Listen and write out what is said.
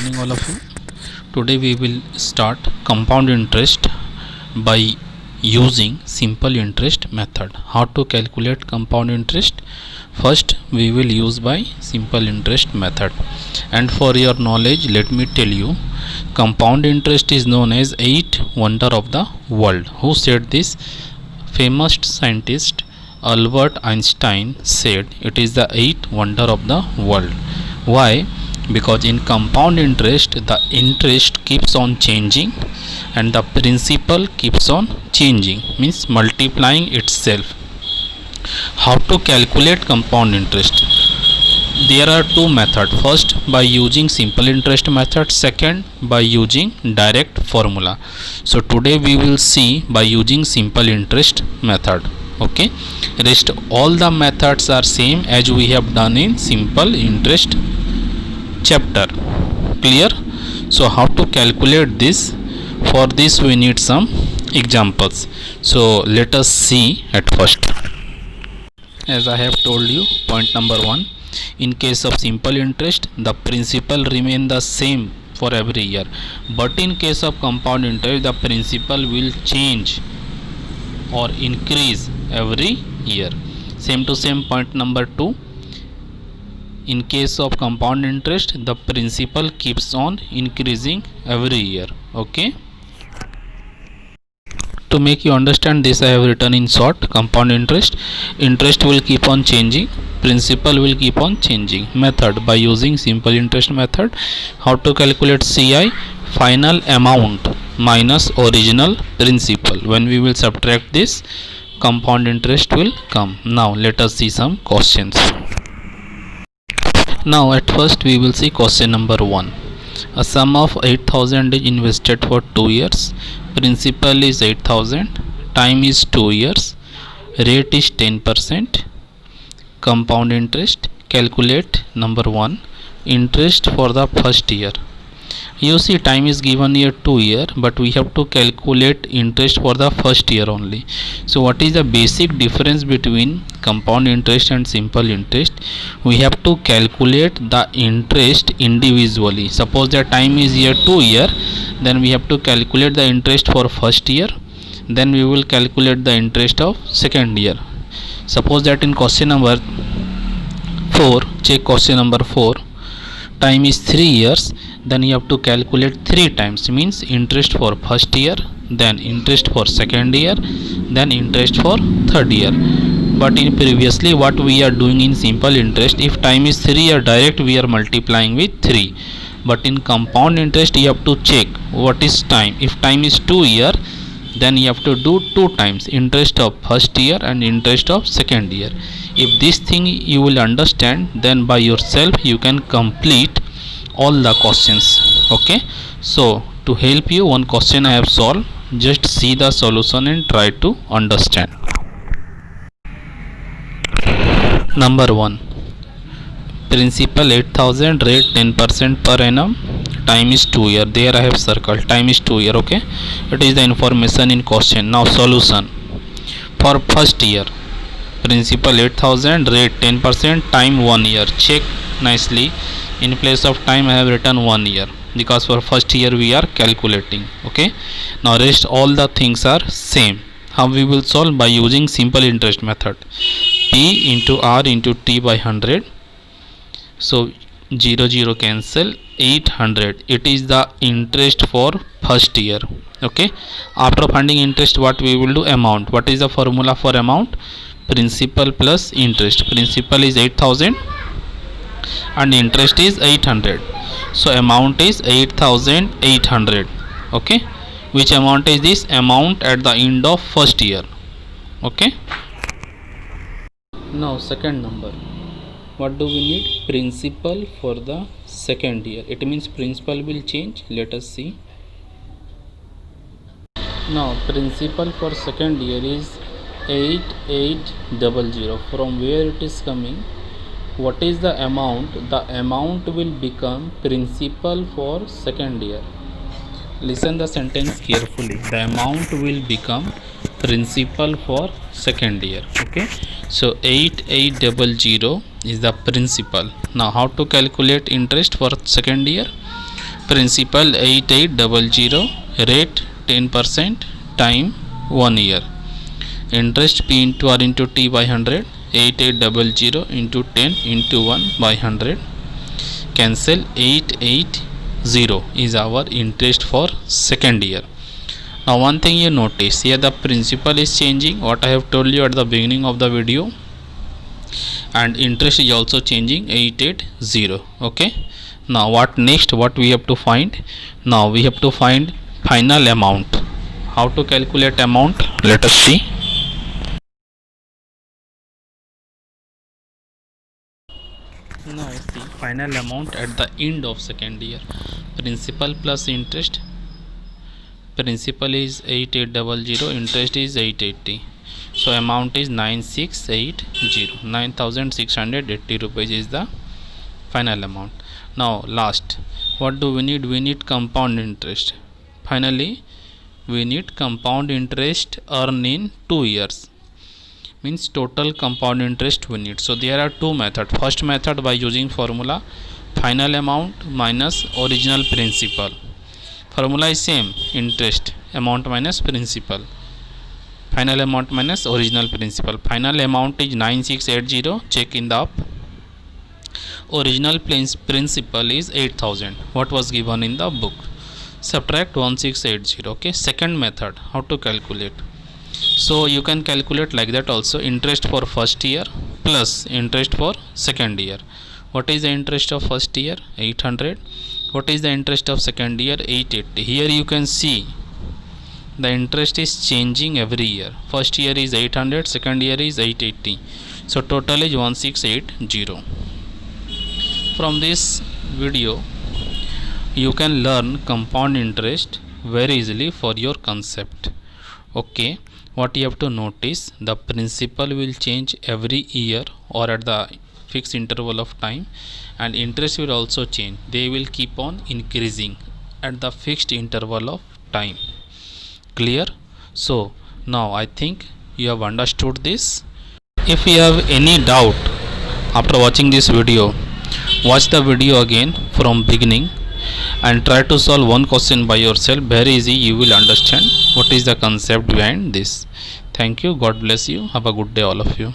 morning all of you. Today we will start compound interest by using simple interest method. How to calculate compound interest? First we will use by simple interest method, and for your knowledge let me tell you, compound interest is known as eighth wonder of the world. Who said this? Famous scientist Albert Einstein said it is the eighth wonder of the world. Why? Because in compound interest the interest keeps on changing and the principal keeps on changing, means multiplying itself. How to calculate compound interest? There are two methods. First, by using simple interest method. Second, by using direct formula. So today we will see by using simple interest method. Okay, rest all the methods are same as we have done in simple interest chapter. Clear? So how to calculate this? For this we need some examples. So let us see at first. As I have told you, point number 1, in case of simple interest the principal remain the same for every year, but in case of compound interest the principal will change or increase every year. Same to same, point number 2, in case of compound interest the principal keeps on increasing every year. Okay, to make you understand this I have written in short. Compound interest will keep on changing, principal will keep on changing. Method, by using simple interest method. How to calculate CI? Final amount minus original principal. When we will subtract this, compound interest will come. Now let us see some questions. Now at first we will see question number 1. A sum of 8,000 is invested for 2 years. Principal is 8,000. Time is 2 years. Rate is 10%. Compound interest. Calculate number 1. Interest for the first year. You see, time is given here 2 years, but we have to calculate interest for the first year only. So what is the basic difference between compound interest and simple interest? We have to calculate the interest individually. Suppose the time is here 2 years, then we have to calculate the interest for first year, then we will calculate the interest of second year. Suppose that in question number 4, check question number 4, time is 3 years, then you have to calculate 3 times, means interest for first year, then interest for second year, then interest for third year. But in previously what we are doing in simple interest, if time is 3 year, direct we are multiplying with 3. But in compound interest you have to check what is time. If time is 2 year, then you have to do 2 times, interest of first year and interest of second year. If this thing you will understand, then by yourself you can complete all the questions. Okay, so to help you, one question I have solved. Just see the solution and try to understand. Number 1, principal 8,000, rate 10% per annum, time is 2 year. There I have circled, time is 2 year. Okay, it is the information in question. Now solution. For first year, principal 8,000, rate 10%, time 1 year. Check nicely. In place of time I have written 1 year because for first year we are calculating. Okay, now rest all the things are same. How we will solve? By using simple interest method. P into R into T by 100. So 0 cancel. 800, it is the interest for first year. Okay, after finding interest what we will do? Amount. What is the formula for amount? Principal plus interest. Principal is 8,000 and interest is 800. So amount is 8,800. Okay, which amount is this? Amount at the end of first year. Okay, now second number. What do we need? Principal for the second year. It means principal will change. Let us see. Now principal for second year is 8800. From where it is coming? What is the amount? The amount will become principal for second year. Listen the sentence carefully. The amount will become principal for second year. Okay, so 8800 is the principal. Now how to calculate interest for second year? Principal 8800, rate 10%, time 1 year. Interest P into R into T by 100, 8800 into 10 into 1 by 100. Cancel 880 is our interest for second year. Now one thing you notice here, the principal is changing, what I have told you at the beginning of the video, and interest is also changing, 880. Okay, now what next, what we have to find? Now we have to find final amount. How to calculate amount? Let us see. Now see final amount at the end of second year. Principal plus interest. Principal is 8800, interest is 880. So amount is 9680. 9680 rupees is the final amount. Now last, what do we need? We need compound interest. Finally we need compound interest earned in 2 years. Means total compound interest we need. So there are two methods. First method, by using formula final amount minus original principal. Formula is same, interest amount minus principal. Final amount minus original principal. Final amount is 9680. Check in the up. Original principal is 8000. What was given in the book. Subtract 1680. Okay. Second method, how to calculate? So you can calculate like that also. Interest for first year plus interest for second year. What is the interest of first year? 800. What is the interest of second year? 880. Here you can see the interest is changing every year. First year is 800, second year is 880. So total is 1680. From this video you can learn compound interest very easily for your concept. Okay, what you have to notice, the principal will change every year or at the fixed interval of time, and interest will also change. They will keep on increasing at the fixed interval of time. Clear? So now I think you have understood this. If you have any doubt after watching this video, watch the video again from beginning and try to solve one question by yourself. Very easy, you will understand what is the concept behind this. Thank you. God bless you. Have a good day all of you.